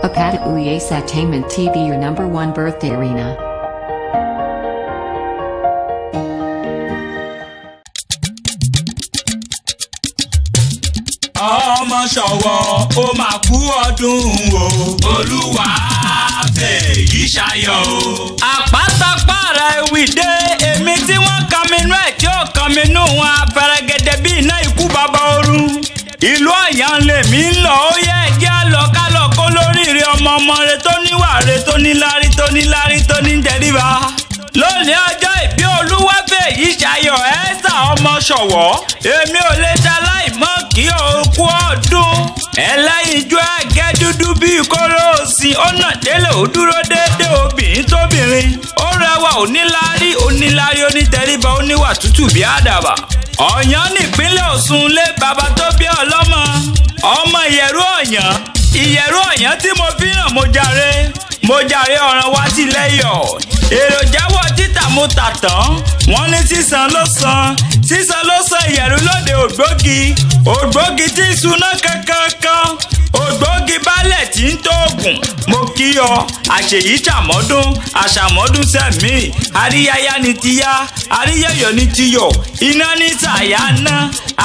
Apata Uye Satainment TV, your #1 birthday arena. Ọmọ ṣọ̀wọ́ ó máa kú ọdún o. Olúwa fèyí ṣayọ̀ o. Àpátápàrà ewìdé èmi tí wọ́n kan mi nú ẹ̀ tí ó kan mi nú wọn afẹ́rẹ́gẹ́dẹ́ bí iná ikú bàbá ooru. Ìlú Ọ̀yàn lèmi ń lọ ó yẹ ẹ̀jẹ̀ àlọ́ kálọ̀ kó lóríire ọmọ rẹ tó níwà rẹ tó níláárí tó níláárí tó ní jẹ̀ríba. Lónìí ọjọ́ ìbí Olúwafẹ́yì ṣayọ̀ Ẹ́sà ọmọ ṣọ̀wọ́ èmi ò lè ṣaláì mọ́ kí o kú ọdún. Ẹlẹ́yinjú ẹ̀gẹ́ dúdú bíi kóró òsìn ó nà délé ó dúró déédéé obìnrin tóbìnrin ó rẹwà oníláárí onítẹríba oníwà tútù bíi àdàbà. Ọ̀yàn nípínlẹ̀ Ọ̀ṣun lé bàbá tó bí ọlọ́mọ ọmọ Ìyẹ̀rú Ọ̀yàn tí mo fi hàn mo jàre ọ̀ràn wá sí lẹ́yọ̀. Èròjáwọ̀ títà mo tà tán wọ́n ní sísan ló san Ìyẹ̀rú lóde ògbógi tí ìṣúná kankan ògbógi balẹ̀ tí ń tóògùn. Mo kí ọ àṣèyí àṣàmọ́dún sẹ́mi àríyáyá ni ti yá àríyẹ̀yọ̀ ni ti yọ̀ iná ní sàyà ná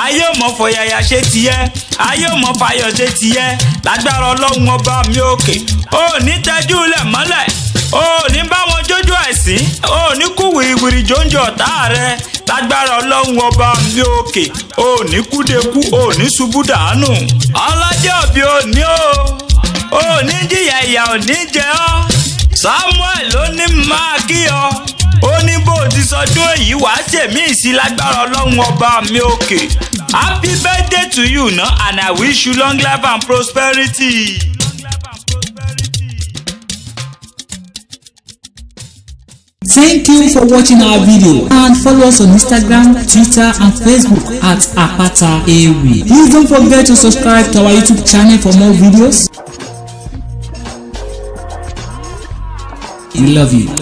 ayé ò mọ̀ fọyàyà ṣe tiẹ̀ ayé ò mọ̀ fàyọ̀ ṣe tiẹ̀ lágbára Ọlọ́run ọba mi òkè ò ní tẹ́jú lẹ̀ mọ́lẹ̀ ò ní bá wọn jójú ẹ̀sìn ò ní kú wìrìwìrì jóúnjẹ ọ̀tá rẹ lágbára Ọlọ́run ọba mi òkè ò ní kúdekú ò ní ṣubú dànù ọlọ́jọ́ òbí òní ò ní jìyà ìyà ò ní jẹ ọ́ Samuel ló ní máa kí ọ ó ní bó ti sọdún èyí wá ṣèmí ìsí lágbára Ọlọ́run ọba mi òkè happy birthday to you no? And I wish you long life and prosperity. Thank you for watching our video and follow us on Instagram, Twitter and Facebook at Apata Ewi. Please don't forget to subscribe to our YouTube channel for more videos. We love you.